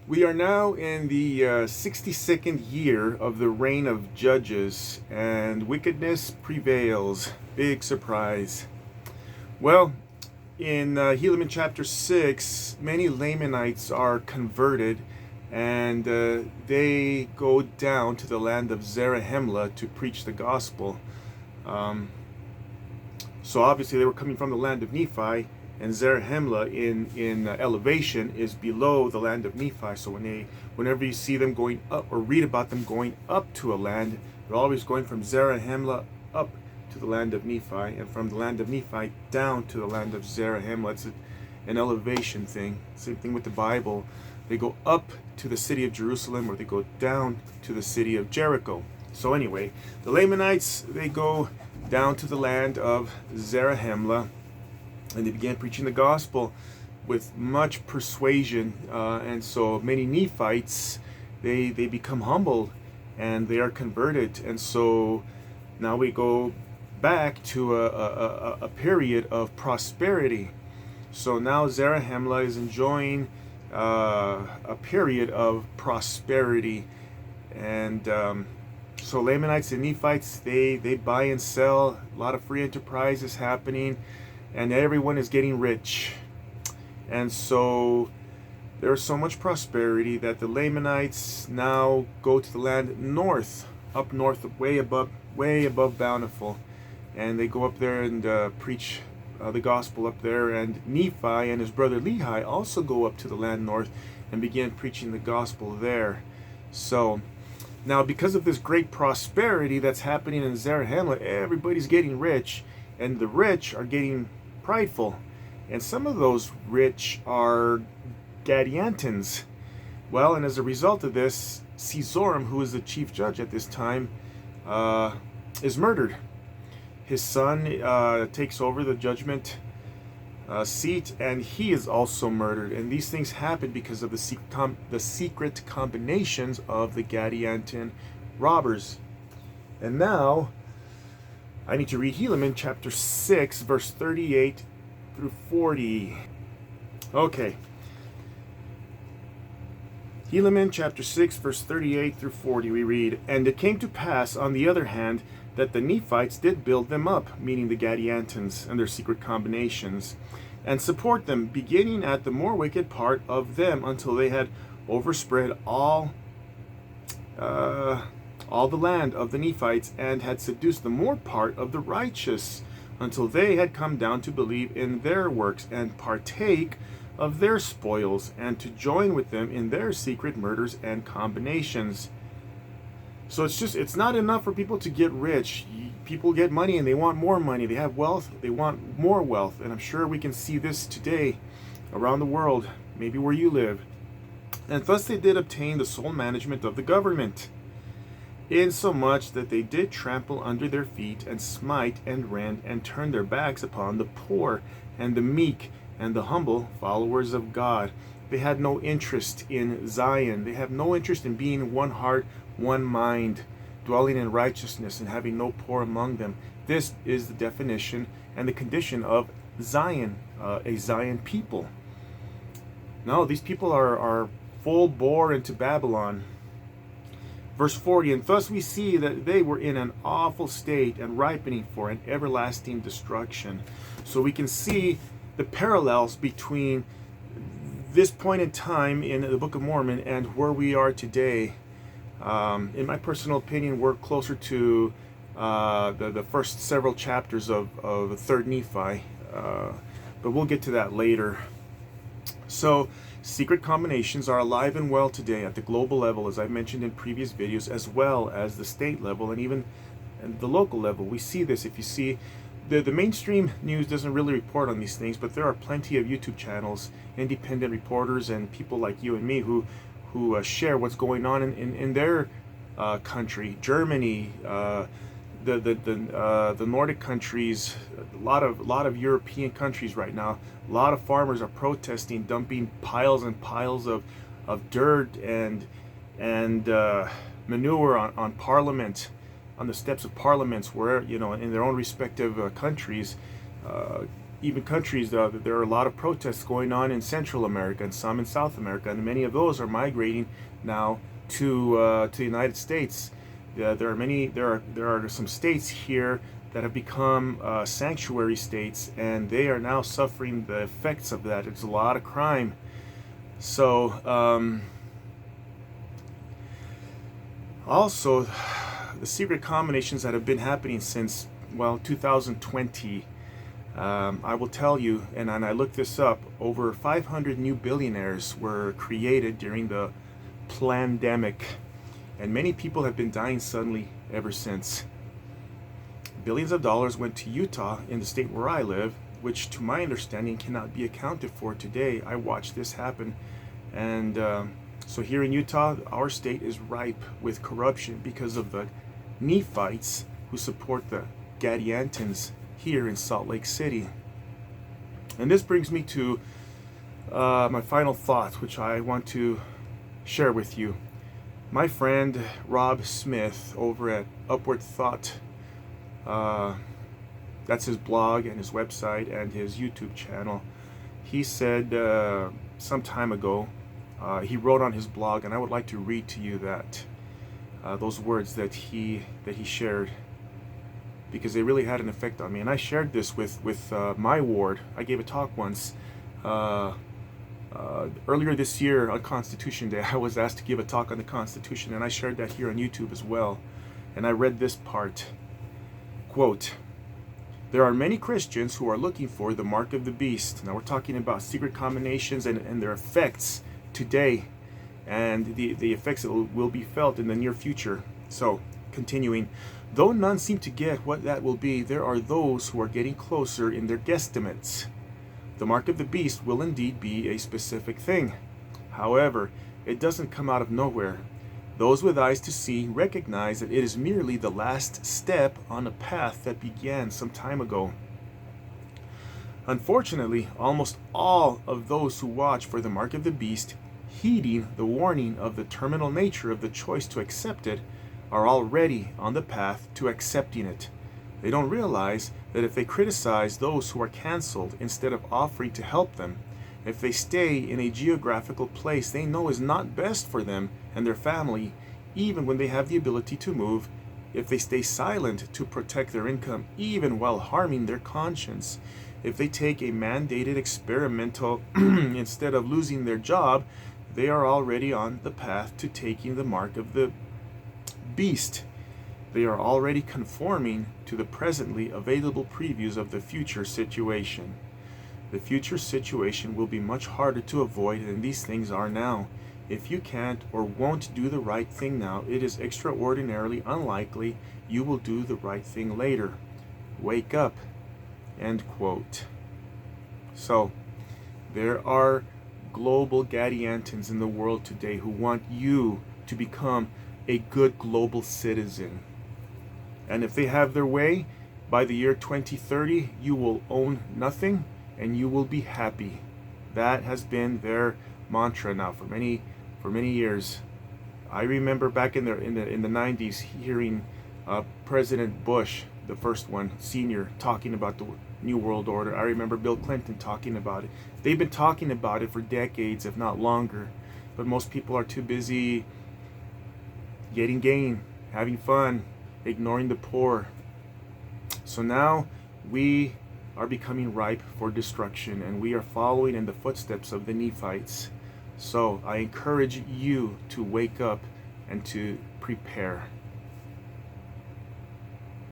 We are now in the 62nd year of the reign of judges, and wickedness prevails. Big surprise. Well, in Helaman chapter 6, many Lamanites are converted, and they go down to the land of Zarahemla to preach the gospel. Um, so obviously they were coming from the land of Nephi, and Zarahemla in elevation is below the land of Nephi. So whenever you see them going up or read about them going up to a land, they're always going from Zarahemla up to the land of Nephi, and from the land of Nephi down to the land of Zarahemla. It's an elevation thing. Same thing with the Bible. They go up to the city of Jerusalem, or they go down to the city of Jericho. So anyway, the Lamanites, they go down to the land of Zarahemla, and they began preaching the gospel with much persuasion. And so many Nephites, they become humbled and they are converted. And so now we go back to a period of prosperity. So now Zarahemla is enjoying a period of prosperity. And so Lamanites and Nephites, they buy and sell. A lot of free enterprise is happening, and everyone is getting rich. And so there's so much prosperity that the Lamanites now go to the land north, up north, way above Bountiful, and they go up there and preach the gospel up there. And Nephi and his brother Lehi also go up to the land north and begin preaching the gospel there. So now, because of this great prosperity that's happening in Zarahemla, everybody's getting rich, and the rich are getting prideful. And some of those rich are Gadiantans. Well, and as a result of this, Caesorum, who is the chief judge at this time, is murdered. His son takes over the judgment seat, and he is also murdered. And these things happen because of the secret combinations of the Gadianton robbers. And now I need to read Helaman chapter 6, verse 38 through 40. Okay. Helaman chapter 6, verse 38 through 40, we read, "And it came to pass, on the other hand, that the Nephites did build them up," meaning the Gadiantons and their secret combinations, "and support them, beginning at the more wicked part of them, until they had overspread all the land of the Nephites, and had seduced the more part of the righteous, until they had come down to believe in their works, and partake of their spoils, and to join with them in their secret murders and combinations." So it's not enough for people to get rich. People get money and they want more money. They have wealth, they want more wealth. And I'm sure we can see this today around the world, maybe where you live. "And thus they did obtain the sole management of the government, insomuch that they did trample under their feet, and smite, and rend, and turn their backs upon the poor, and the meek, and the humble followers of God. They had no interest in Zion. They have no interest in being one heart, one mind, dwelling in righteousness, and having no poor among them." This is the definition and the condition of Zion, a Zion people. No, these people are full bore into Babylon. Verse 40, "And thus we see that they were in an awful state, and ripening for an everlasting destruction." So we can see the parallels between this point in time in the Book of Mormon and where we are today. In my personal opinion, we're closer to the first several chapters of 3rd Nephi, but we'll get to that later. So secret combinations are alive and well today at the global level, as I've mentioned in previous videos, as well as the state level and even at the local level. We see this. If you see, the mainstream news doesn't really report on these things, but there are plenty of YouTube channels, independent reporters, and people like you and me who share what's going on in their country, Germany, the Nordic countries, a lot of European countries right now. A lot of farmers are protesting, dumping piles and piles of dirt and manure on Parliament, on the steps of parliaments, where in their own respective countries, even countries, there are a lot of protests going on in Central America and some in South America, and many of those are migrating now to the United States. There are some states here that have become sanctuary states, and they are now suffering the effects of that. It's a lot of crime. So also, the secret combinations that have been happening since 2020. I will tell you, and I looked this up, over 500 new billionaires were created during the pandemic, and many people have been dying suddenly ever since. Billions of dollars went to Utah, in the state where I live, which to my understanding cannot be accounted for today. I watched this happen, and so here in Utah, our state is ripe with corruption because of the Nephites who support the Gadiantans here in Salt Lake City. And this brings me to my final thought, which I want to share with you. My friend Rob Smith over at Upward Thought, that's his blog and his website and his YouTube channel, he said some time ago, he wrote on his blog, and I would like to read to you that those words that he shared, because they really had an effect on me. And I shared this with my ward. I gave a talk once earlier this year on Constitution Day. I was asked to give a talk on the Constitution, and I shared that here on YouTube as well. And I read this part, quote, "There are many Christians who are looking for the mark of the beast." Now we're talking about secret combinations and their effects today, and the effects that will be felt in the near future. So, continuing, "Though none seem to get what that will be, there are those who are getting closer in their guesstimates. The mark of the beast will indeed be a specific thing. However, it doesn't come out of nowhere. Those with eyes to see recognize that it is merely the last step on a path that began some time ago. Unfortunately, almost all of those who watch for the mark of the beast, heeding the warning of the terminal nature of the choice to accept it, are already on the path to accepting it. They don't realize that if they criticize those who are canceled instead of offering to help them, if they stay in a geographical place they know is not best for them and their family, even when they have the ability to move, if they stay silent to protect their income even while harming their conscience, if they take a mandated experimental instead of losing their job, they are already on the path to taking the mark of the beast. They are already conforming to the presently available previews of the future situation. The future situation will be much harder to avoid than these things are now. If you can't or won't do the right thing now, it is extraordinarily unlikely you will do the right thing later. Wake up." End quote. So, there are global Gadiantans in the world today who want you to become a good global citizen. And if they have their way, by the year 2030, you will own nothing and you will be happy. That has been their mantra now for many years. I remember back in the 90s hearing President Bush, the first one, senior, talking about the New World Order. I remember Bill Clinton talking about it. They've been talking about it for decades, if not longer. But most people are too busy getting gain, having fun, ignoring the poor. So now we are becoming ripe for destruction, and we are following in the footsteps of the Nephites. So I encourage you to wake up and to prepare.